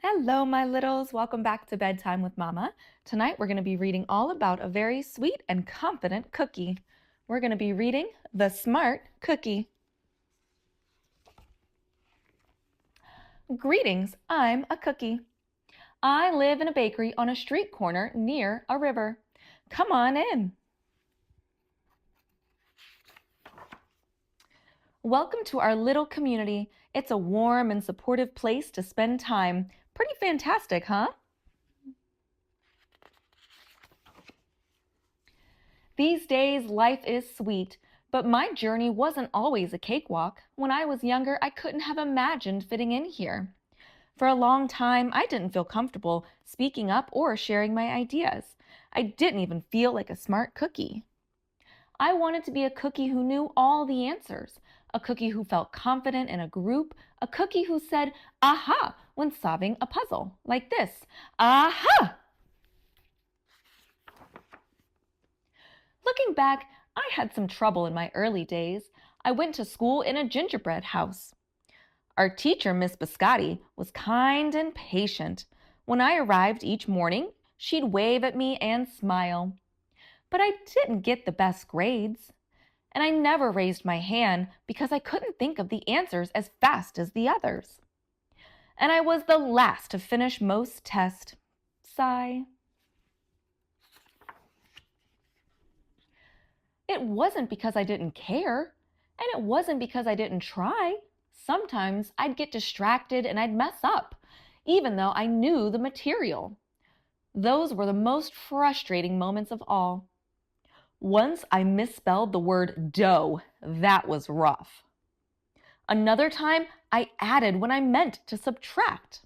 Hello, my littles. Welcome back to Bedtime with Mama. Tonight we're going to be reading all about a very sweet and confident cookie. We're going to be reading The Smart Cookie. Greetings, I'm a cookie. I live in a bakery on a street corner near a river. Come on in. Welcome to our little community. It's a warm and supportive place to spend time. Pretty fantastic, huh? These days, life is sweet, but my journey wasn't always a cakewalk. When I was younger, I couldn't have imagined fitting in here. For a long time, I didn't feel comfortable speaking up or sharing my ideas. I didn't even feel like a smart cookie. I wanted to be a cookie who knew all the answers, a cookie who felt confident in a group, a cookie who said, aha, when solving a puzzle, like this, aha! Looking back, I had some trouble in my early days. I went to school in a gingerbread house. Our teacher, Miss Biscotti, was kind and patient. When I arrived each morning, she'd wave at me and smile. But I didn't get the best grades. And I never raised my hand because I couldn't think of the answers as fast as the others. And I was the last to finish most tests. Sigh. It wasn't because I didn't care, and it wasn't because I didn't try. Sometimes I'd get distracted and I'd mess up, even though I knew the material. Those were the most frustrating moments of all. Once I misspelled the word dough. That was rough. Another time, I added when I meant to subtract.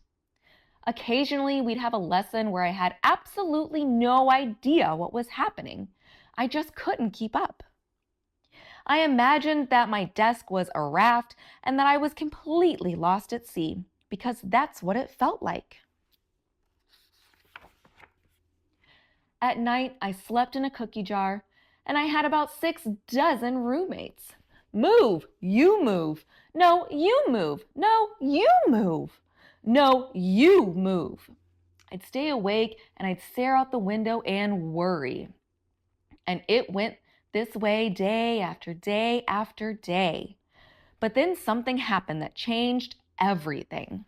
Occasionally, we'd have a lesson where I had absolutely no idea what was happening. I just couldn't keep up. I imagined that my desk was a raft and that I was completely lost at sea, because that's what it felt like. At night, I slept in a cookie jar, and I had about 6 dozen roommates. Move! You move! No, you move! No, you move! No, you move! I'd stay awake and I'd stare out the window and worry. And it went this way day after day after day. But then something happened that changed everything.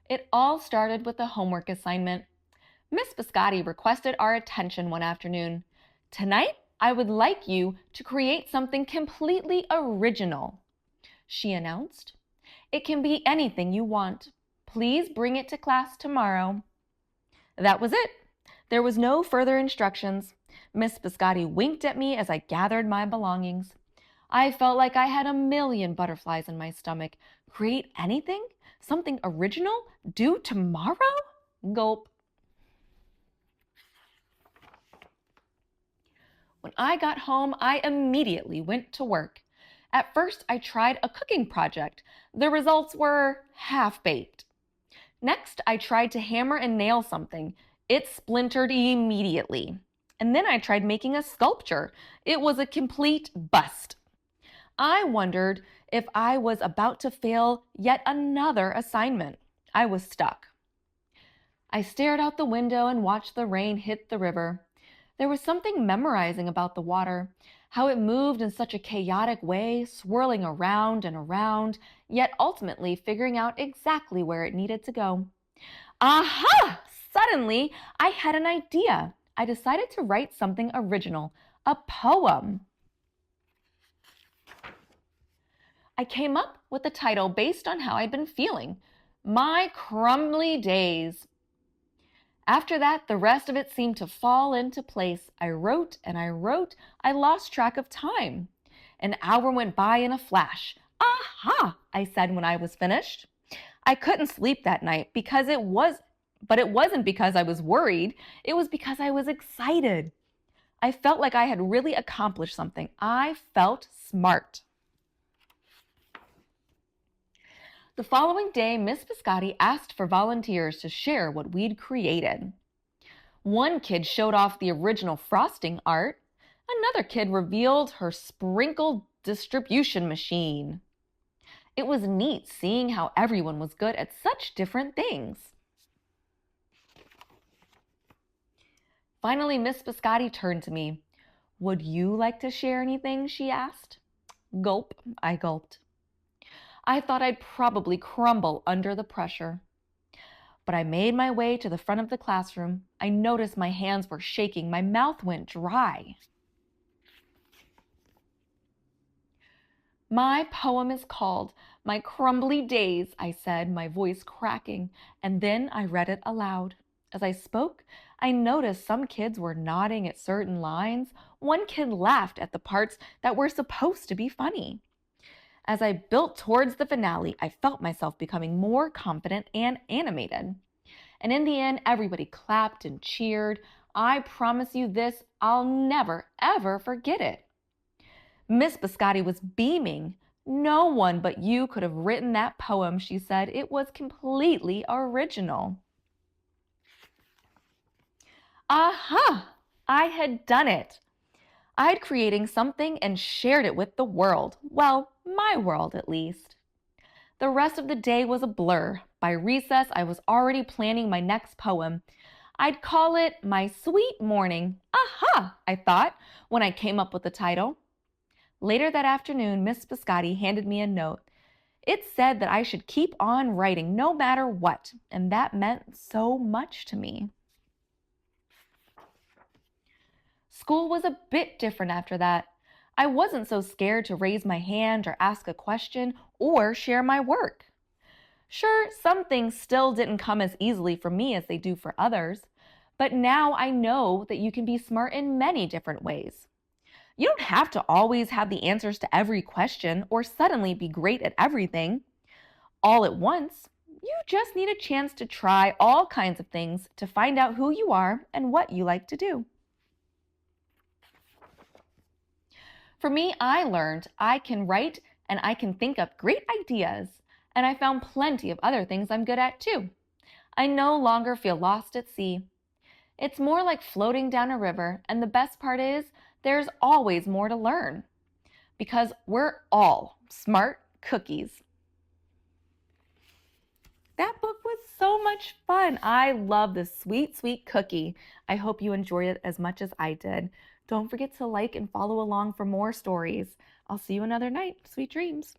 It all started with a homework assignment. Miss Biscotti requested our attention one afternoon. Tonight, I would like you to create something completely original, she announced. It can be anything you want. Please bring it to class tomorrow. That was it. There was no further instructions. Miss Biscotti winked at me as I gathered my belongings. I felt like I had a million butterflies in my stomach. Create anything? Something original? Due tomorrow? Gulp. When I got home, I immediately went to work. At first, I tried a cooking project. The results were half-baked. Next, I tried to hammer and nail something. It splintered immediately. And then I tried making a sculpture. It was a complete bust. I wondered if I was about to fail yet another assignment. I was stuck. I stared out the window and watched the rain hit the river. There was something memorizing about the water, how it moved in such a chaotic way, swirling around and around, yet ultimately figuring out exactly where it needed to go. Aha! Suddenly, I had an idea. I decided to write something original, a poem. I came up with the title based on how I'd been feeling, My Crumbly Days. After that, the rest of it seemed to fall into place. I wrote and I wrote. I lost track of time. An hour went by in a flash. Aha! I said when I was finished. I couldn't sleep that night but it wasn't because I was worried. It was because I was excited. I felt like I had really accomplished something. I felt smart. The following day, Miss Biscotti asked for volunteers to share what we'd created. One kid showed off the original frosting art. Another kid revealed her sprinkle distribution machine. It was neat seeing how everyone was good at such different things. Finally, Miss Biscotti turned to me. "Would you like to share anything?" she asked. Gulp, I gulped. I thought I'd probably crumble under the pressure. But I made my way to the front of the classroom. I noticed my hands were shaking. My mouth went dry. "My poem is called My Crumbly Days," I said, my voice cracking, and then I read it aloud. As I spoke, I noticed some kids were nodding at certain lines. One kid laughed at the parts that were supposed to be funny. As I built towards the finale, I felt myself becoming more confident and animated. And in the end, everybody clapped and cheered. I promise you this, I'll never, ever forget it. Miss Biscotti was beaming. "No one but you could have written that poem," she said. "It was completely original." Aha! I had done it. I had created something and shared it with the world. Well, my world at least. The rest of the day was a blur. By recess, I was already planning my next poem. I'd call it My Sweet Morning. Aha! I thought when I came up with the title. Later that afternoon, Miss Biscotti handed me a note. It said that I should keep on writing no matter what, and that meant so much to me. School was a bit different after that. I wasn't so scared to raise my hand or ask a question or share my work. Sure, some things still didn't come as easily for me as they do for others, but now I know that you can be smart in many different ways. You don't have to always have the answers to every question or suddenly be great at everything all at once. You just need a chance to try all kinds of things to find out who you are and what you like to do. For me, I learned I can write and I can think up great ideas, and I found plenty of other things I'm good at too. I no longer feel lost at sea. It's more like floating down a river, and the best part is there's always more to learn because we're all smart cookies. That book was so much fun. I love this sweet, sweet cookie. I hope you enjoyed it as much as I did. Don't forget to like and follow along for more stories. I'll see you another night. Sweet dreams.